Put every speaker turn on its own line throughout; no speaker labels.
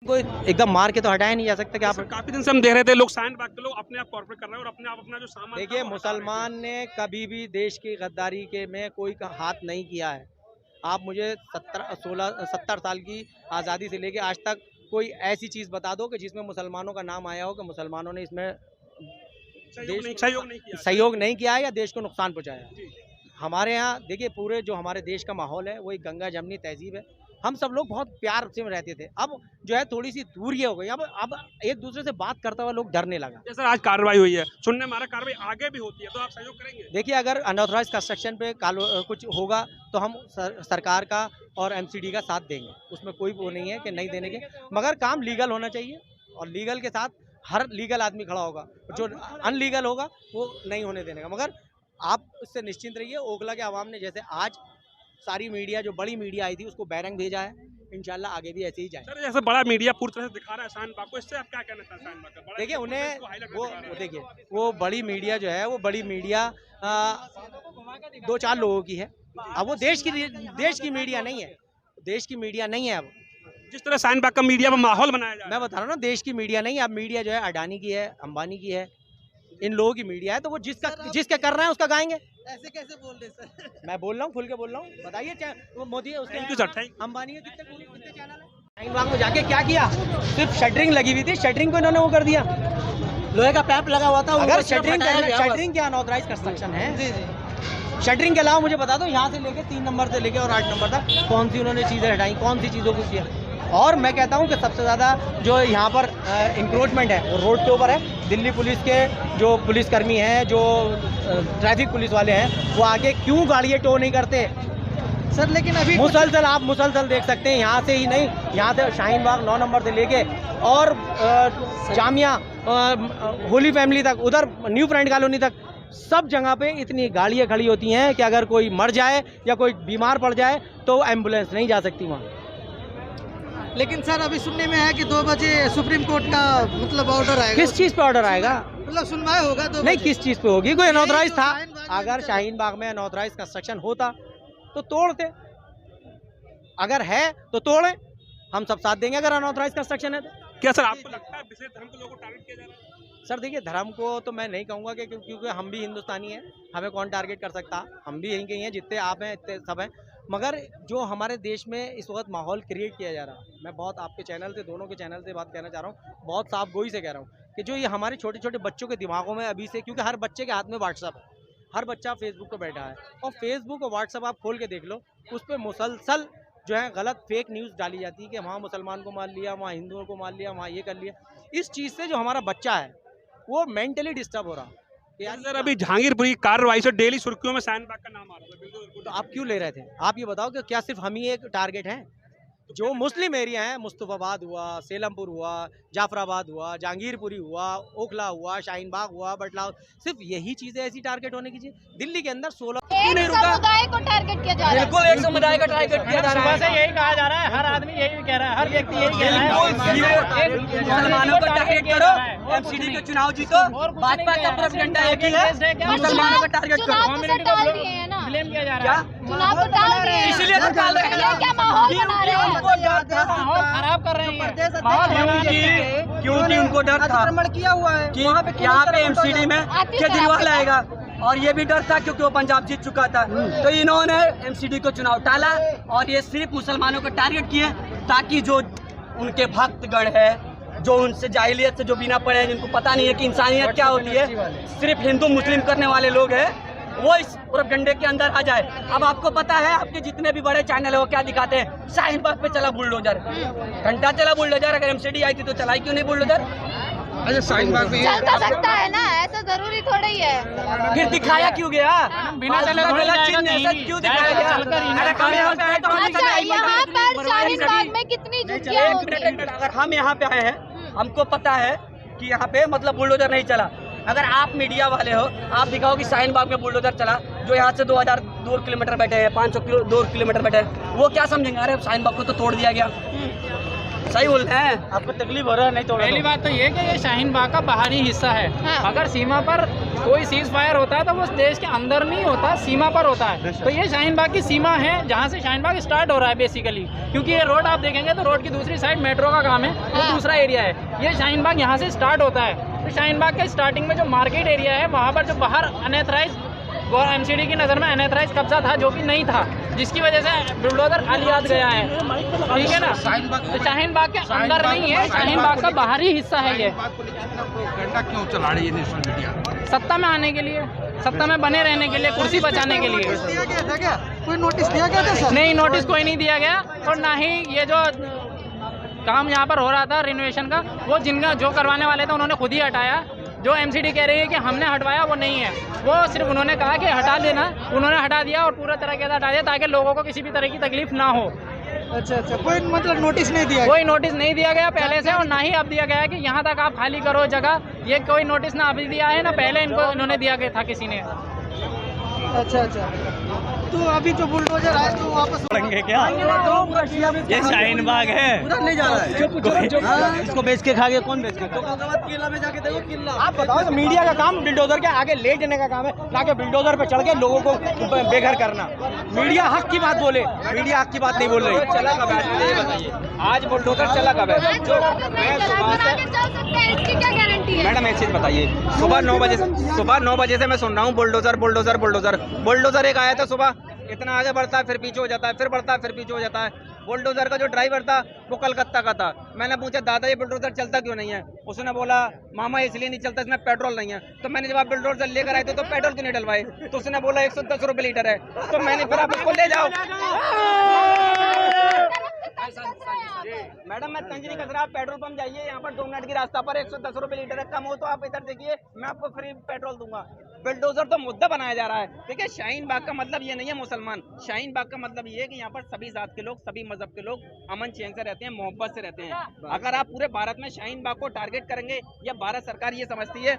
कोई एकदम मार के तो हटाया नहीं जा सकता कि आप।
काफी दिन से हम देख रहे थे लोग शाहीन बाग के लोग अपने आप कॉर्पोरेट कर रहे हैं और अपने आप अपना जो सामान
देखिए, मुसलमान ने कभी भी देश की गद्दारी के में कोई हाथ नहीं किया है। आप मुझे 70 साल की आज़ादी से लेके आज तक कोई ऐसी चीज़ बता दो कि जिसमें मुसलमानों का नाम आया हो कि मुसलमानों ने इसमें सहयोग नहीं किया है या देश को नुकसान पहुंचाया। हमारे यहाँ देखिए, पूरे जो हमारे देश का माहौल है वो एक गंगा जमनी तहजीब है। हम सब लोग बहुत प्यार से रहते थे, अब जो है थोड़ी सी दूरी हो गई। अब एक दूसरे से बात करते हुए लोग डरने लगा।
जैसे आज कार्रवाई हुई है, सुनने में कार्रवाई आगे भी होती है तो आप सहयोग करेंगे?
देखिए, अगर अनऑथराइज कंस्ट्रक्शन पे कुछ होगा तो हम सरकार का और एमसीडी का साथ देंगे, उसमें कोई वो नहीं है कि नहीं देने के, मगर काम लीगल होना चाहिए और लीगल के साथ हर लीगल आदमी खड़ा होगा। जो अनलीगल होगा वो नहीं होने देने का। मगर आप इससे निश्चिंत रहिए, ओखला के आवाम ने जैसे आज सारी मीडिया जो बड़ी मीडिया आई थी उसको बैरंग भेजा है, इंशाल्लाह आगे भी ऐसे ही जाए।
सर, जैसे बड़ा मीडिया पूरी तरह से दिखा रहा है शाहीन बाग को, इससे आप क्या कहना चाहते हैं शाहीन बाग का?
देखिए, उन्हें वो देखिए, वो बड़ी मीडिया जो है वो बड़ी मीडिया 2-4 लोगों की है। अब वो देश की मीडिया नहीं है, देश की मीडिया नहीं है। अब
जिस तरह शाहीन बाग का मीडिया में माहौल बनाया जा रहा है,
मैं बता रहा हूँ ना, देश की मीडिया नहीं है। अब मीडिया जो है अडानी की है, अंबानी की है, इन लोगों की मीडिया है। तो वो जिसका कर रहे हैं उसका गाएंगे।
ऐसे कैसे बोल रहे सर?
मैं बोल रहा हूँ, खुल के बोल रहा हूँ। बताइए, वो मोदी है,
thank you sir, thank you.
Ambani के कितने चैनल है? शाहीन बाग में जाके क्या किया? सिर्फ शटरिंग लगी हुई थी, शटरिंग को इन्होंने वो कर दिया,
लोहे का पैप लगा हुआ था।
अगर शटरिंग क्या अनऑथराइज कंस्ट्रक्शन है?
जी जी।
शटरिंग के अलावा मुझे बता दो, यहाँ से लेके 3 नंबर से लेके और 8 नंबर तक कौन सी उन्होंने चीज़ें हटाई, कौन सी चीज़ों को किया? और मैं कहता हूँ कि सबसे ज़्यादा जो यहाँ पर इंक्रोचमेंट है वो रोड के ऊपर है। दिल्ली पुलिस के जो पुलिसकर्मी हैं, जो ट्रैफिक पुलिस वाले हैं, वो आगे क्यों गाड़ियाँ टो नहीं करते
सर? लेकिन अभी
मुसलसल देख सकते हैं, यहाँ से ही नहीं, यहाँ से शाहीन बाग 9 नंबर से लेके और जामिया होली फैमिली तक, उधर न्यू फ्रेंड कॉलोनी तक, सब जगह पे इतनी गाड़ियाँ खड़ी होती हैं कि अगर कोई मर जाए या कोई बीमार पड़ जाए तो एम्बुलेंस नहीं जा सकती वहाँ।
लेकिन सर, अभी सुनने में है कि 2 बजे सुप्रीम कोर्ट का मतलब ऑर्डर आएगा।
किस चीज़ पे ऑर्डर आएगा?
मतलब सुनवाई होगा 2
नहीं,
बजे।
किस चीज़ पे होगी? कोई अनऑथराइज था?
शाहीन बाग में
अगर शाहीन बाग में अनऑथराइज कंस्ट्रक्शन होता तो तोड़ते, अगर है तो तोड़े, हम सब साथ देंगे। अगर अनऑथराइज कंस्ट्रक्शन है तो
क्या सर आपको लगता है विशेष धर्म के लोगों को टारगेट किया जा रहा है?
सर देखिए, धर्म को तो मैं नहीं कहूँगा कि, क्योंकि हम भी हिंदुस्तानी हैं, हमें कौन टारगेट कर सकता? हम भी यहीं के ही हैं, जितने आप हैं इतने सब हैं। मगर जो हमारे देश में इस वक्त माहौल क्रिएट किया जा रहा है, मैं बहुत आपके चैनल से, दोनों के चैनल से बात कहना चाह रहा हूँ, बहुत साफ गोई से कह रहा हूँ कि जो ये हमारे छोटे छोटे बच्चों के दिमागों में अभी से, क्योंकि हर बच्चे के हाथ में व्हाट्सअप है, हर बच्चा फेसबुक पर बैठा है, और फेसबुक और व्हाट्सअप आप खोल के देख लो, उस पर मुसलसल जो है गलत फेक न्यूज़ डाली जाती है कि वहाँ मुसलमान को मार लिया, वहाँ हिंदुओं को मार लिया, वहाँ ये कर लिया। इस चीज़ से जो हमारा बच्चा है वो मेंटली डिस्टर्ब हो रहा है।
सर, अभी जहांगीरपुरी कार्रवाई से डेली सुर्खियों में शाहीन बाग का नाम आ रहा है,
तो आप क्यों ले रहे थे? आप ये बताओ कि क्या सिर्फ हम ही एक टारगेट हैं? जो मुस्लिम एरिया हैं, मुस्तफाबाद हुआ, सेलमपुर हुआ, जाफराबाद हुआ, जहांगीरपुरी हुआ, ओखला हुआ, शाहीन बाग हुआ, बटलाव, सिर्फ यही चीजें ऐसी टारगेट होने की चाहिए। दिल्ली के अंदर 16
समुदाय को टारगेट किया जा रहा है।
बिल्कुल, एक समुदाय का टारगेट किया जा रहा है। यही कहा जा रहा है, हर आदमी यही कह रहा है, हर व्यक्ति यही कह रहा है।
मुसलमानों को टारगेट करो, एमसीडी के चुनाव जीतो, भाजपा का प्रोपेगेंडा एक ही है, मुसलमानों को टारगेट करो।
टाल दिए हैं ना,
ब्लेम किया जा रहा है,
चुनाव तो टाल दिए हैं,
इसीलिए तो टाल रहे हैं,
क्या माहौल बना रहे हैं,
माहौल खराब कर रहे हैं,
क्योंकि उनको डर था
किया हुआ है
कि यहाँ पे एमसीडी में केजरीवाल आएगा, और ये भी डर था क्योंकि वो पंजाब जीत चुका था। तो इन्होंने एमसीडी को चुनाव टाला और ये सिर्फ मुसलमानों को टारगेट किए, ताकि जो उनके भक्तगण है, जो उनसे जाहिलियत से जो बिना पढ़े, जिनको पता नहीं है कि इंसानियत क्या होती है, सिर्फ हिंदू मुस्लिम करने वाले लोग हैं, वो इस प्रोपेगेंडे के अंदर आ जाए। अब आपको पता है, आपके जितने भी बड़े चैनल है वो क्या दिखाते हैं? शाहीन बाग पे चला बुलडोजर, घंटा चला बुलडोजर, अगर एमसीडी आई थी तो चलाई क्यों नहीं बुलडोजर?
अच्छा, शाहीन बाग में
चल तो सकता है ना, ऐसा जरूरी थोड़ा ही है।
फिर दिखाया क्यों गया?
बिना चले
गलत चिन्ह ऐसा क्यों दिखाया गया? अरे हम यहाँ पे आए तो हम
अच्छा, यहाँ पर शाहीन बाग में कितनी जुतियाँ होती हैं?
अगर हम यहाँ पे आए हैं, हमको पता है कि यहाँ पे मतलब बुलडोजर नहीं चला। अगर आप मीडिया वाले हो, आप दिखाओ कि शाहीन बाग में बुलडोजर चला, जो यहाँ से 2002 किलोमीटर बैठे हैं, 500 2 किलोमीटर बैठे हैं, वो क्या समझेंगे? अरे शाहीन बाग को तो तोड़ दिया गया। सही बोल रहे हैं।
आपको तकलीफ हो रहा है नहीं तो
पहली बात तो ये कि ये शाहीन बाग का बाहरी हिस्सा है।
हाँ।
अगर सीमा पर कोई सीज फायर होता है तो वो देश के अंदर नहीं होता, सीमा पर होता है। तो ये शाहीन बाग की सीमा है जहाँ से शाहीन बाग स्टार्ट हो रहा है बेसिकली, क्योंकि ये रोड आप देखेंगे तो रोड की दूसरी साइड मेट्रो का काम है, वो दूसरा एरिया है। ये शाहीन बाग यहाँ से स्टार्ट होता है। तो शाहीन बाग के स्टार्टिंग में जो मार्केट एरिया है वहाँ पर जो बाहर अनएथराइज और एमसीडी की नज़र में अनएथराइज कब्जा था जो कि नहीं था, जिसकी वजह से बुलडोजर अलियाद गया है, ठीक है ना। तो शाहीन बाग के अंदर नहीं है, शाहीन बाग का बाहरी हिस्सा है ये।
क्यों चला रही है सोशल मीडिया?
सत्ता में आने के लिए, सत्ता में बने रहने के लिए, कुर्सी बचाने के लिए।
कोई नोटिस दिया गया था सर?
नहीं, नोटिस कोई नहीं दिया गया। और ना ही ये जो काम यहाँ पर हो रहा था रिनोवेशन का, वो जिनका जो करवाने वाले थे उन्होंने खुद ही हटाया। जो एमसीडी कह रही है कि हमने हटवाया, वो नहीं है। वो सिर्फ उन्होंने कहा कि हटा देना, उन्होंने हटा दिया और पूरा तरह से हटा दिया ताकि लोगों को किसी भी तरह की तकलीफ ना हो।
अच्छा, कोई मतलब नोटिस नहीं दिया?
कोई नोटिस नहीं दिया गया पहले से, और ना ही अब दिया गया है कि यहाँ तक आप खाली करो जगह। ये कोई नोटिस ना अभी दिया है ना पहले इन्होंने दिया गया था किसी ने।
अच्छा, तो अभी जो बुलडोजर आए तो वापस पड़ेंगे क्या? ये शाहीन बाग है,
नहीं जा रहा है।
इसको बेच के खा गया, कौन बेच के खा?
किला में जाके देखो, किला।
आप बताओ, तो मीडिया का काम बुलडोजर के आगे ले जाने का काम है, ना कि बुलडोजर पे चढ़ के लोगों को बेघर करना। मीडिया हक की बात बोले, मीडिया हक की बात नहीं बोल रही।
चला कब है ये बताइए, आज बुलडोजर चला कब है?
इसकी क्या गारंटी है?
मैडम एक चीज बताइए, सुबह 9 बजे से मैं सुन रहा हूँ बुलडोजर बुलडोजर बुलडोजर। बुलडोजर एक आया था सुबह, इतना आगे बढ़ता है फिर पीछे हो जाता है, फिर बढ़ता है फिर पीछे हो जाता है। बुलडोजर का जो ड्राइवर था वो कलकत्ता का था। मैंने पूछा, दादा ये बुलडोजर चलता क्यों नहीं है? उसने बोला, मामा इसलिए नहीं चलता, इसमें पेट्रोल नहीं है। तो मैंने जब आप बुलडोजर लेकर आए थे तो पेट्रोल क्यों नहीं डलवाए? तो उसने बोला 110 रुपये लीटर है। तो मैंने फिर आप उसको ले जाओ। मैडम मैं तंज नहीं कर रहा, आप पेट्रोल पंप जाइए, यहाँ पर 2 मिनट की रास्ता पर 110 रुपये लीटर है। कम हो तो आप इधर देखिए, मैं आपको फ्री पेट्रोल दूंगा। बुलडोजर तो मुद्दा बनाया जा रहा है। ठीक है, शाहीन बाग का मतलब ये नहीं है मुसलमान। शाहीन बाग का मतलब ये है कि यहाँ पर सभी जात के लोग, सभी मजहब के लोग अमन चैन से रहते हैं, मोहब्बत से रहते हैं। अगर आप पूरे भारत में शाहीन बाग को टारगेट करेंगे, या भारत सरकार ये समझती है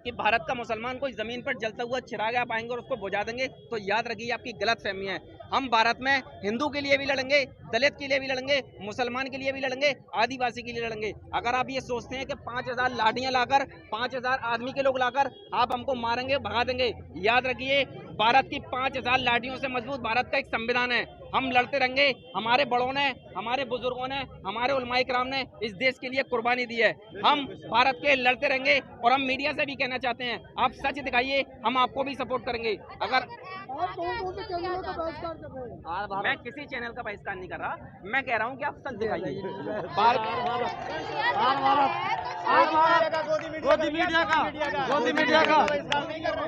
कि भारत का मुसलमान कोई जमीन पर जलता हुआ चिराग आप आएंगे और उसको बुझा देंगे, तो याद रखिए आपकी गलत फहमी है। हम भारत में हिंदू के लिए भी लड़ेंगे, दलित के लिए भी लड़ेंगे, मुसलमान के लिए भी लड़ेंगे, आदिवासी के लिए लड़ेंगे। अगर आप ये सोचते हैं कि 5000 लाठियां लाकर, 5000 आदमी के लोग लाकर आप हमको मारेंगे, भगा देंगे, याद रखिए भारत की 5000 लाठियों से मजबूत भारत का एक संविधान है। हम लड़ते रहेंगे। हमारे बड़ों ने, हमारे बुजुर्गों ने, हमारे उलमाए किराम ने इस देश के लिए कुर्बानी दी है। हम भारत के लड़ते रहेंगे। और हम मीडिया से भी कहना चाहते हैं, आप सच दिखाइए, हम आपको भी सपोर्ट करेंगे। अगर मैं किसी चैनल का बहिष्कार नहीं कर रहा, मैं कह रहा हूँ कि आप सच दिखाइए।
गोदी मीडिया का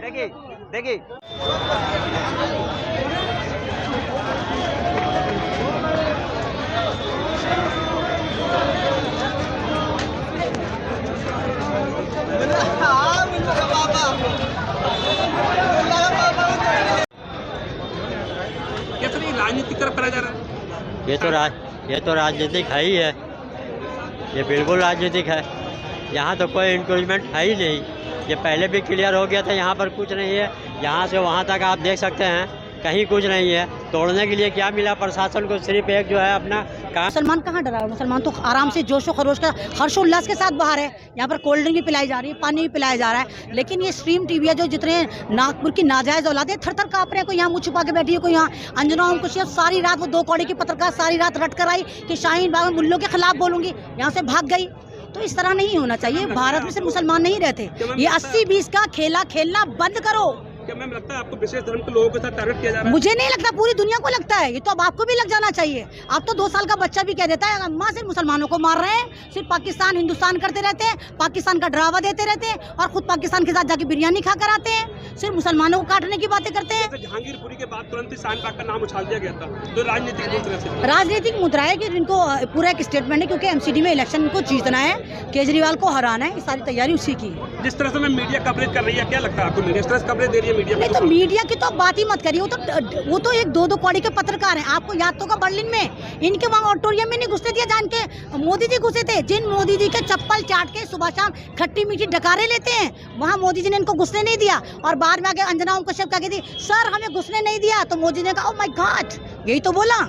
देखिए कैसे नहीं राजनीतिक तरफ करा जा रहा है?
ये तो राजनीतिक है ही है, ये बिल्कुल राजनीतिक है। यहाँ तो कोई इंक्रोचमेंट है ही नहीं। ये पहले भी क्लियर हो गया था, यहाँ पर कुछ नहीं है। यहाँ से वहाँ तक आप देख सकते हैं, कहीं कुछ नहीं है। तोड़ने के लिए क्या मिला प्रशासन को? सिर्फ एक जो है अपना काम।
मुसलमान कहाँ डरा है? मुसलमान तो आराम से जोशो खरोश का हर्षोल्लास के साथ बाहर है। यहाँ पर कोल्ड ड्रिंक भी पिलाई जा रही है, पानी भी पिलाया जा रहा है। लेकिन ये स्ट्रीम टीवी है जो जितने नागपुर की नाजायज औलादे थर थर काँप रहे हैं। कोई यहाँ मुँह छुपा के बैठी है, कोई यहाँ अंजना ओम कुछ सारी रात, वो 2 कौड़ी की पत्रकार सारी रात रट कर आई कि शाहीन बाग में मुल्लों के खिलाफ बोलूंगी, यहाँ से भाग गई। तो इस तरह नहीं होना चाहिए। भारत में सिर्फ मुसलमान नहीं रहते। ये 80-20 का खेला खेलना बंद करो।
क्या मैम लगता है आपको विशेष धर्म के लोगों के साथ टारगेट किया जा रहा है?
मुझे नहीं लगता, पूरी दुनिया को लगता है। ये तो अब आपको भी लग जाना चाहिए। अब तो 2 साल का बच्चा भी कह देता है अम्मा सिर्फ मुसलमानों को मार रहे हैं, सिर्फ पाकिस्तान हिंदुस्तान करते रहते हैं, पाकिस्तान का ड्रावा देते रहते हैं और खुद पाकिस्तान के साथ जाके बिरयानी खा कर आते हैं, सिर्फ मुसलमानों को काटने की बातें करते हैं।
जहांगीरपुरी के बाद तुरंत ही शाहीन बाग का नाम उछाल दिया गया था, तो
राजनीतिक मुद्रा है कि इनको पूरा एक स्टेटमेंट है, क्योंकि एमसीडी में इलेक्शन को जीतना है, केजरीवाल को हराना है, सारी तैयारी उसी की।
जिस तरह से मैं मीडिया कवरेज कर रही है, क्या लगता है आपको? जिस तरह से कवरेज दे रही है है मीडिया?
नहीं तो मीडिया की तो बात ही मत करिए, वो तो एक दो कौड़ी के पत्रकार हैं। आपको याद तो होगा बर्लिन में इनके वहाँ ऑडिटोरियम में नहीं घुसने दिया जान के, मोदी जी घुसे थे। जिन मोदी जी के चप्पल चाट के सुबह शाम खट्टी मीठी डकारे लेते हैं, वहाँ मोदी जी ने इनको घुसने नहीं दिया। और बाद में आके अंजना ओम कश्यप कह थी सर हमें घुसने नहीं दिया, तो मोदी ने कहा ओह माय गॉड, यही तो बोला।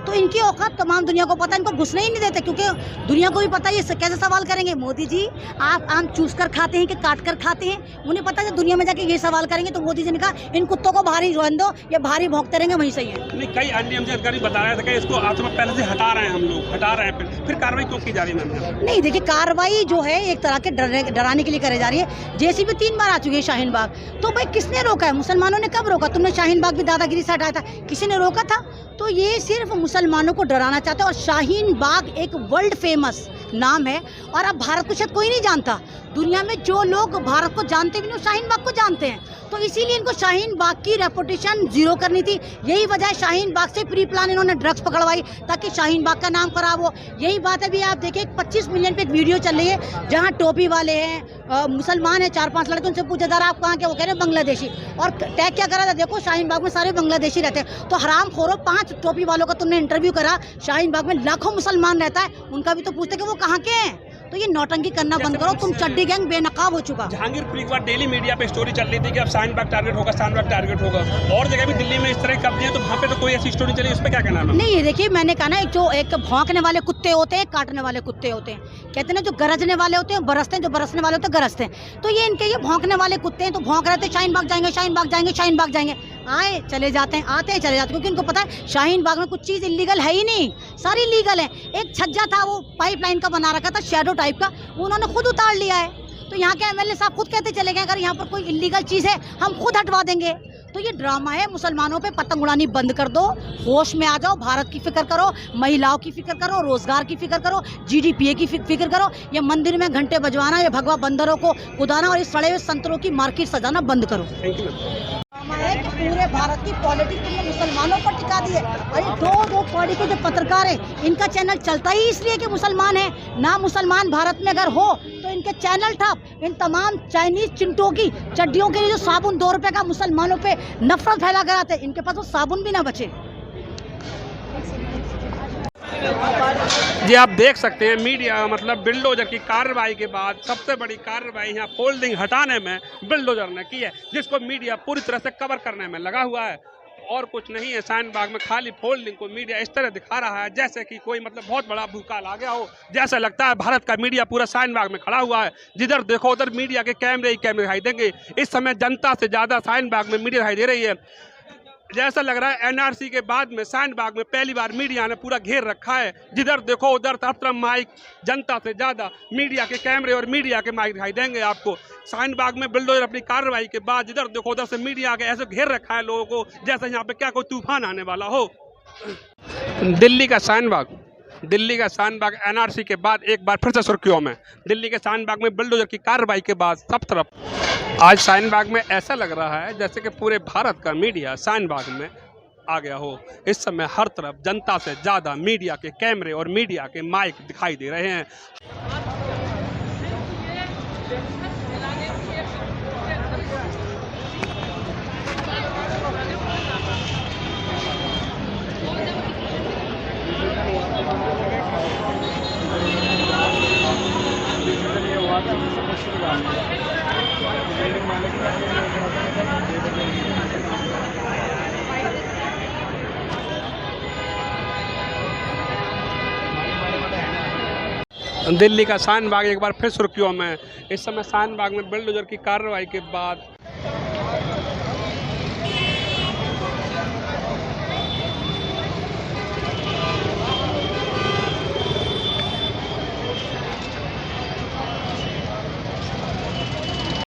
तो इनकी औकात तमाम दुनिया को पता है, इनको घुसने ही नहीं देते, क्योंकि दुनिया को भी पता है ये कैसे सवाल करेंगे। मोदी जी आप आम चूस कर खाते हैं कि काट कर खाते हैं, उन्हें पता है दुनिया में जाके ये सवाल करेंगे। तो मोदी जी ने कहा इन कुत्तों को भारी रहने दो, ये भारी भौंकते रहेंगे, वहीं सही है।
नहीं, कई अन्य अधिकारी बता रहे थे कि इसको आज पहले से हटा रहे हैं, हम लोग हटा रहे हैं, फिर कार्रवाई क्यों की जा रही है?
नहीं देखिए, कार्रवाई जो है एक तरह के डराने के लिए करे जा रही है। जेसीबी 3 बार आ चुकी है शाहीन बाग, तो भाई किसने रोका है? मुसलमानों ने कब रोका? तुमने शाहीन बाग भी दादागिरी से हटाया था, किसी ने रोका था? तो ये सिर्फ मुसलमानों को डराना चाहते हैं। और शाहीन बाग एक वर्ल्ड फेमस नाम है, और अब भारत को शायद कोई नहीं जानता। दुनिया में जो लोग भारत को जानते भी नहीं, शाहीन बाग को जानते हैं। तो इसीलिए इनको शाहीन बाग की रेपुटेशन जीरो करनी थी। यही वजह है शाहीन बाग से प्री प्लान इन्होंने ड्रग्स पकड़वाई, ताकि शाहीन बाग का नाम खराब हो। यही बात है, अभी आप देखिए 25 मिलियन पे एक वीडियो चल रही है, जहाँ टोपी वाले हैं, मुसलमान है, 4-5 लड़के, उनसे पूछा जा रहा आप कहाँ के? वो कह रहे हैं बांग्लादेशी। और टैग क्या करा था? देखो शाहीन बाग में सारे बांग्लादेशी रहते हैं। तो हराम खोरो, 5 टोपी वालों का तुमने इंटरव्यू करा, शाहीन बाग में लाखों मुसलमान रहता है, उनका भी तो पूछते कि वो कहाँ के हैं। तो ये नौटंकी करना बंद करो, तुम चड्डी गैंग बेनकाब हो चुका।
जहांगीरपुर एक बार डेली मीडिया पे स्टोरी चल रही थी कि अब शाहीन बाग टारगेट होगा, शाहीन बाग टारगेट होगा, और जगह भी दिल्ली में इस तरह कर दिए, तो वहाँ पे तो कोई ऐसी स्टोरी चली, उस पर क्या कहना है?
नहीं, ये देखिए मैंने कहा ना, एक भौंकने वाले कुत्ते होते हैं, काटने वाले कुत्ते होते हैं। कहते हैं जो गरजने वाले होते हैं बरसते हैं, जो बरसने वाले होते हैं गरजते हैं। तो ये इनके ये भौंकने वाले कुत्ते हैं, तो भौंक रहे थे शाहीन बाग जाएंगे, शाहीन बाग जाएंगे, शाहीन बाग जाएंगे, आए चले जाते हैं, आते हैं चले जाते हैं, क्योंकि इनको पता है शाहीन बाग में कुछ चीज़ इलीगल है ही नहीं, सारी लीगल है। एक छज्जा था, वो पाइपलाइन का बना रखा था, शैडो टाइप का, उन्होंने खुद उतार लिया है। तो यहाँ के एमएलए साहब खुद कहते चले गए अगर यहाँ पर कोई इलीगल चीज़ है हम खुद हटवा देंगे। तो ये ड्रामा है, मुसलमानों पे पतंग उड़ानी बंद कर दो, होश में आ जाओ, भारत की फिक्र करो, महिलाओं की फिक्र करो, रोजगार की फिक्र करो, जीडीपी की फिक्र करो। ये मंदिर में घंटे बजवाना, ये भगवा बंदरों को कुदाना और इस सड़े हुए संतरों की मार्केट सजाना बंद करो। है कि पूरे भारत की पॉलिटिक्स तुमने मुसलमानों पर टिका दी है। और ये दो कौड़ी के जो पत्रकार हैं, इनका चैनल चलता ही इसलिए कि मुसलमान है ना। मुसलमान भारत में अगर हो तो इनके चैनल ठप। इन तमाम चाइनीज चिंटों की चड्डियों के लिए जो साबुन 2 रुपए का मुसलमानों पे नफरत फैला कर आते हैं, इनके पास वो साबुन भी ना बचे।
जी आप देख सकते हैं मीडिया मतलब बिल्डोजर की कार्रवाई के बाद सबसे बड़ी कार्रवाई यहाँ फोल्डिंग हटाने में बिल्डोजर ने की है, जिसको मीडिया पूरी तरह से कवर करने में लगा हुआ है। और कुछ नहीं है, शाहीन बाग में खाली फोल्डिंग को मीडिया इस तरह दिखा रहा है जैसे कि कोई मतलब बहुत बड़ा भूकाल आ गया हो। जैसा लगता है भारत का मीडिया पूरा शाहीन बाग में खड़ा हुआ है, जिधर देखो उधर मीडिया के कैमरे ही कैमरे दिखाई देंगे। इस समय जनता से ज़्यादा शाहीन बाग में मीडिया दिखाई दे रही है। जैसा लग रहा है एनआरसी के बाद में शाहीन बाग में पहली बार मीडिया ने पूरा घेर रखा है। जिधर देखो उधर हर तरफ माइक, जनता से ज़्यादा मीडिया के कैमरे और मीडिया के माइक दिखाई देंगे आपको। शाहीन बाग में बिल्डोजर अपनी कार्रवाई के बाद जिधर देखो उधर से मीडिया के ऐसे घेर रखा है लोगों को जैसे यहाँ पे क्या कोई तूफान आने वाला हो। दिल्ली का शाहीन बाग एनआरसी के बाद एक बार फिर से सुर्खियों में। दिल्ली के शाहीन बाग में बिल्डोजर की कार्रवाई के बाद सब तरफ आज शाहीन बाग में ऐसा लग रहा है जैसे कि पूरे भारत का मीडिया शाहीन बाग में आ गया हो। इस समय हर तरफ जनता से ज़्यादा मीडिया के कैमरे और मीडिया के माइक दिखाई दे रहे हैं। दिल्ली का शाहीन बाग एक बार फिर सुर्खियों में। इस समय शाहीन बाग में बिल्डोजर की कार्रवाई के बाद